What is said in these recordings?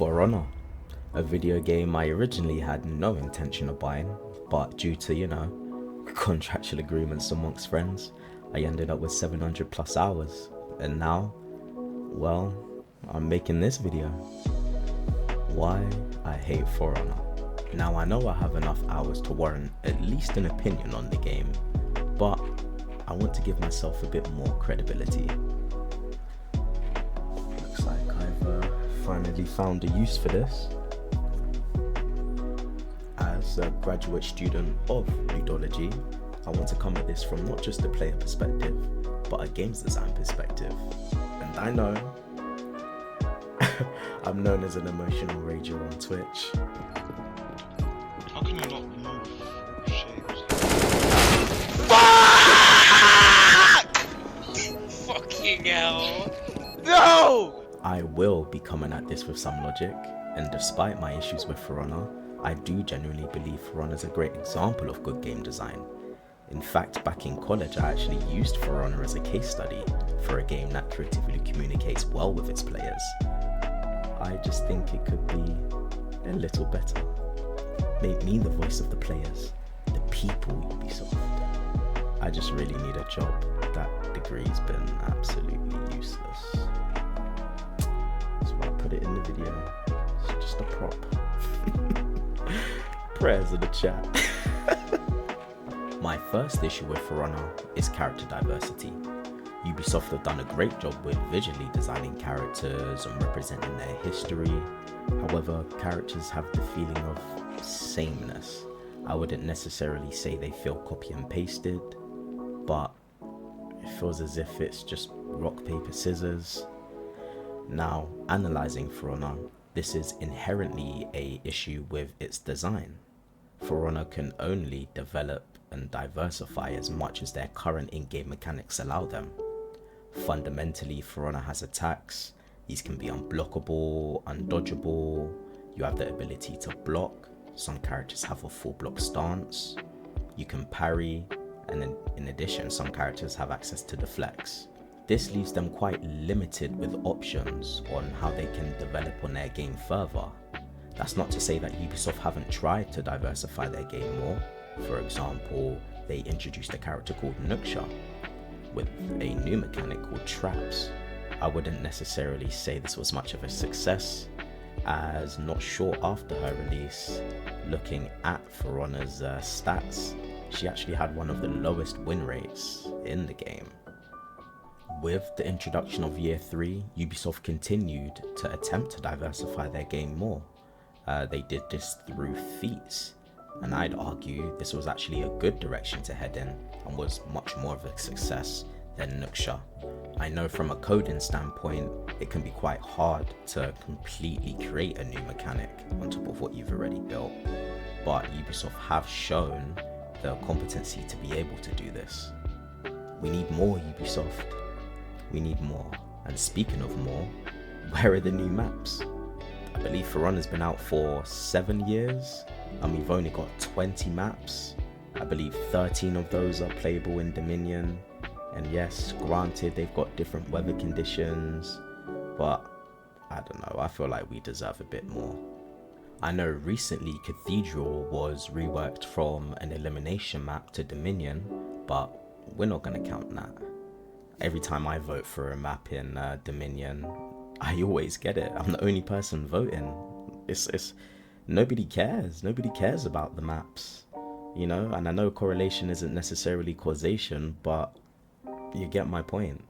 For Honor, a video game I originally had no intention of buying, but due to, contractual agreements amongst friends, I ended up with 700 plus hours, and now, well, I'm making this video. Why I hate For Honor. Now I know I have enough hours to warrant at least an opinion on the game, but I want to give myself a bit more credibility. Looks like I've finally found a use for this. As a graduate student of ludology, I want to come at this from not just a player perspective, but a games design perspective. And I know I'm known as an emotional rager on Twitch. How can you not move shapes? Fuck! Fucking hell! No! I will be coming at this with some logic, and despite my issues with For Honor, I do genuinely believe For Honor is a great example of good game design. In fact, back in college I actually used For Honor as a case study for a game that creatively communicates well with its players. I just think it could be a little better. Make me the voice of the players, the people Ubisoft. I just really need a job. That degree's been absolutely useless. That's why I put it in the video. It's just a prop. Prayers in the chat. My first issue with For Honor is character diversity. Ubisoft have done a great job with visually designing characters and representing their history. However, characters have the feeling of sameness. I wouldn't necessarily say they feel copy and pasted, but it feels as if it's just rock, paper, scissors. Now, analysing For Honor, this is inherently an issue with its design. For Honor can only develop and diversify as much as their current in-game mechanics allow them. Fundamentally, For Honor has attacks. These can be unblockable, undodgeable. You have the ability to block. Some characters have a full block stance. You can parry, and then in addition, some characters have access to deflects. This leaves them quite limited with options on how they can develop on their game further. That's not to say that Ubisoft haven't tried to diversify their game more. For example, they introduced a character called Nooksha with a new mechanic called traps. I wouldn't necessarily say this was much of a success, as not sure after her release, looking at For Honor's stats, she actually had one of the lowest win rates in the game. With the introduction of Year 3, Ubisoft continued to attempt to diversify their game more. They did this through feats, and I'd argue this was actually a good direction to head in and was much more of a success than Nooksha. I know from a coding standpoint, it can be quite hard to completely create a new mechanic on top of what you've already built, but Ubisoft have shown the competency to be able to do this. We need more, Ubisoft. We need more. And speaking of more, where are the new maps? I believe For Honor's been out for 7 years, and we've only got 20 maps. I believe 13 of those are playable in Dominion. And yes, granted, they've got different weather conditions, but I don't know, I feel like we deserve a bit more. I know recently Cathedral was reworked from an elimination map to Dominion, but we're not going to count that. Every time I vote for a map in Dominion, I always get it. I'm the only person voting. It's nobody cares. Nobody cares about the maps, and I know correlation isn't necessarily causation, but you get my point.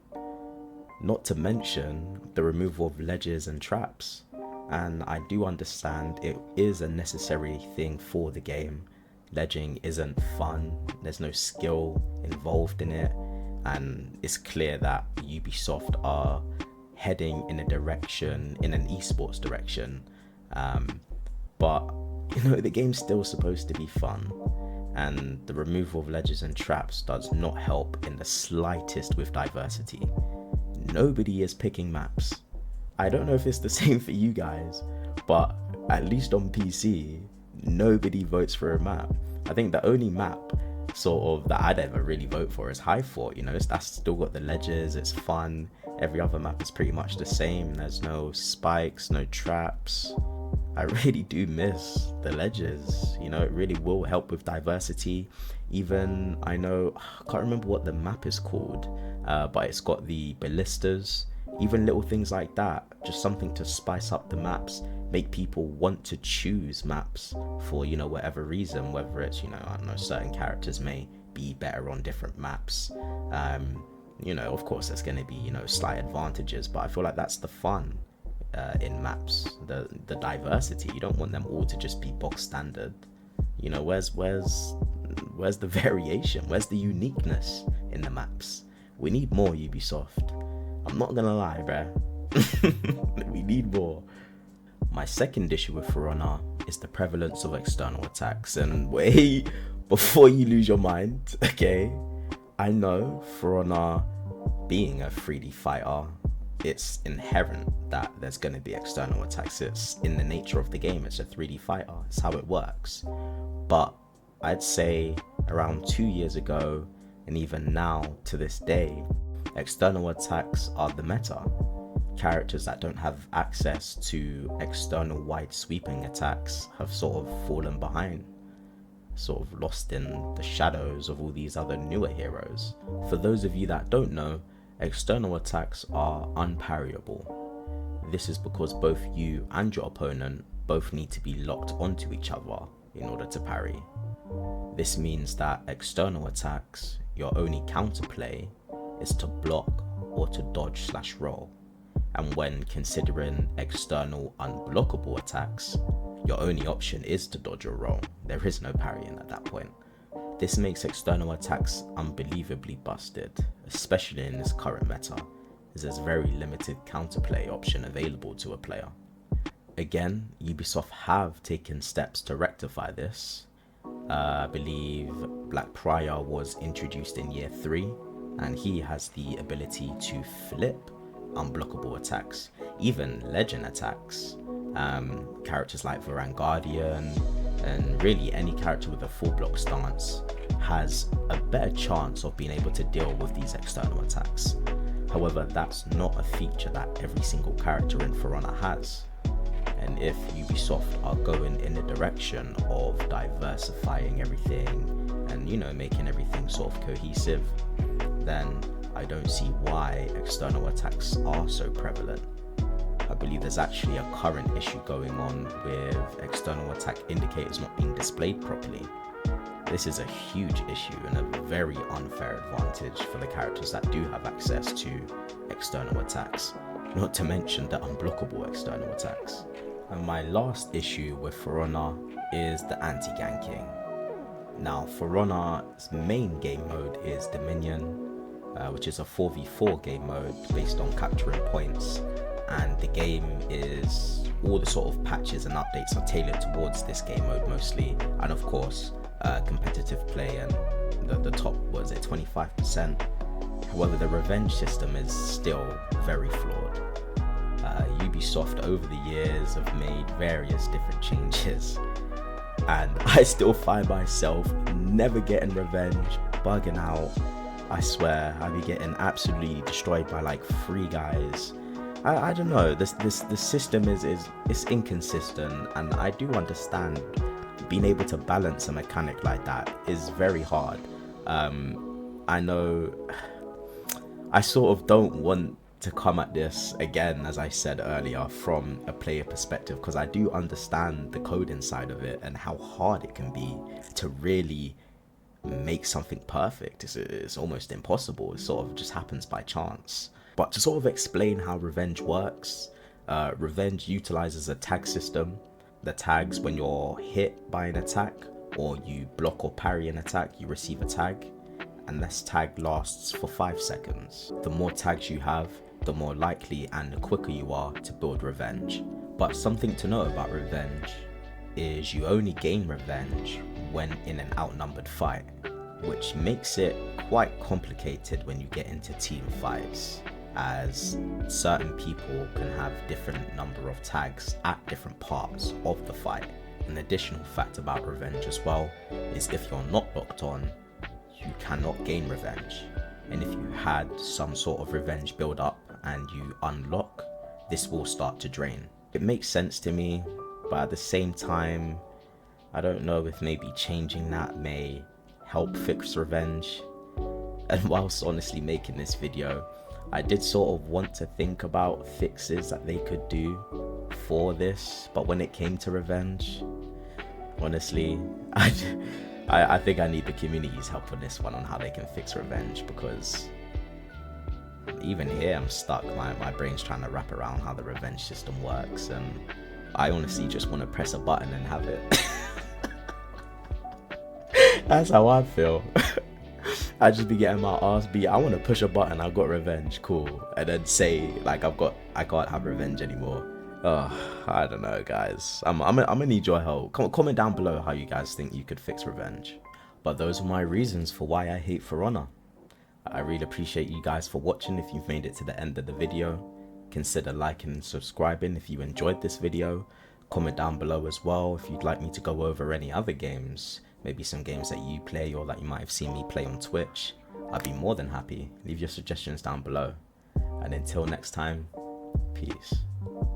Not to mention the removal of ledges and traps. And I do understand it is a necessary thing for the game. Ledging isn't fun. There's no skill involved in it. And it's clear that Ubisoft are heading in an esports direction. But the game's still supposed to be fun. And the removal of ledges and traps does not help in the slightest with diversity. Nobody is picking maps. I don't know if it's the same for you guys, but at least on PC, nobody votes for a map. I think the only map sort of that I'd ever really vote for is High Fort. That's still got the ledges, it's fun, Every other map is pretty much the same. There's no spikes, no traps. I really do miss the ledges. You know, it really will help with diversity. Even, I know, I can't remember what the map is called, but it's got the ballistas. Even little things like that, just something to spice up the maps, make people want to choose maps for, you know, whatever reason, whether it's, you know, I don't know, certain characters may be better on different maps. You know, of course there's going to be, you know, slight advantages, but I feel like that's the fun in maps, the diversity. You don't want them all to just be box standard. You know, where's the variation? Where's the uniqueness in the maps? We need more, Ubisoft. I'm not gonna lie, bruh. We need more. My second issue with For Honor is the prevalence of external attacks. And wait, before you lose your mind, okay, I know For Honor being a 3D fighter, it's inherent that there's going to be external attacks. It's in the nature of the game. It's a 3D fighter. It's how it works. But I'd say around 2 years ago, and even now to this day, external attacks are the meta. Characters that don't have access to external wide sweeping attacks have sort of fallen behind, sort of lost in the shadows of all these other newer heroes. For those of you that don't know, external attacks are unparryable. This is because both you and your opponent both need to be locked onto each other in order to parry. This means that external attacks, your only counterplay is to block or to dodge/roll. And when considering external unblockable attacks, your only option is to dodge or roll. There is no parrying at that point. This makes external attacks unbelievably busted, especially in this current meta, as there's very limited counterplay option available to a player. Again, Ubisoft have taken steps to rectify this. I believe Black Prior was introduced in year 3, and he has the ability to flip unblockable attacks, even legend attacks. Characters like Varan Guardian, and really any character with a full block stance has a better chance of being able to deal with these external attacks. However, that's not a feature that every single character in For Honor has. And if Ubisoft are going in the direction of diversifying everything and, you know, making everything sort of cohesive, then I don't see why external attacks are so prevalent. I believe there's actually a current issue going on with external attack indicators not being displayed properly. This is a huge issue and a very unfair advantage for the characters that do have access to external attacks, not to mention the unblockable external attacks. And my last issue with For Honor is the anti-ganking. Now, For Honor's main game mode is Dominion, which is a 4v4 game mode based on capturing points. And the game is, all the sort of patches and updates are tailored towards this game mode mostly, and of course competitive play, and the top, was it 25%? However, the revenge system is still very flawed. Ubisoft over the years have made various different changes, and I still find myself never getting revenge, bugging out. I swear, I be getting absolutely destroyed by like 3 guys. I don't know, this system is inconsistent, and I do understand being able to balance a mechanic like that is very hard. I know I sort of don't want to come at this again, as I said earlier, from a player perspective, because I do understand the code inside of it and how hard it can be to really make something perfect. It's almost impossible. It sort of just happens by chance. But to sort of explain how revenge works, revenge utilizes a tag system. The tags, when you're hit by an attack or you block or parry an attack, you receive a tag, and this tag lasts for 5 seconds. The more tags you have, the more likely and the quicker you are to build revenge. But something to know about revenge is you only gain revenge when in an outnumbered fight, which makes it quite complicated when you get into team fights, as certain people can have different number of tags at different parts of the fight. An additional fact about revenge as well is if you're not locked on, you cannot gain revenge. And if you had some sort of revenge build up and you unlock, this will start to drain. It makes sense to me, but at the same time, I don't know if maybe changing that may help fix revenge. And whilst honestly making this video, I did sort of want to think about fixes that they could do for this, but when it came to revenge, honestly, I think I need the community's help on this one, on how they can fix revenge, because even here I'm stuck. My brain's trying to wrap around how the revenge system works, and I honestly just want to press a button and have it. That's how I feel. I just be getting my ass beat. I want to push a button, I've got revenge, cool, and then say like I can't have revenge anymore. I don't know, guys. I'm gonna need your help. Comment down below how you guys think you could fix revenge. But those are my reasons for why I hate For Honor. I really appreciate you guys for watching. If you've made it to the end of the video, consider liking and subscribing if you enjoyed this video. Comment down below as well if you'd like me to go over any other games, maybe some games that you play or that you might have seen me play on Twitch. I'd be more than happy. Leave your suggestions down below. And until next time, peace.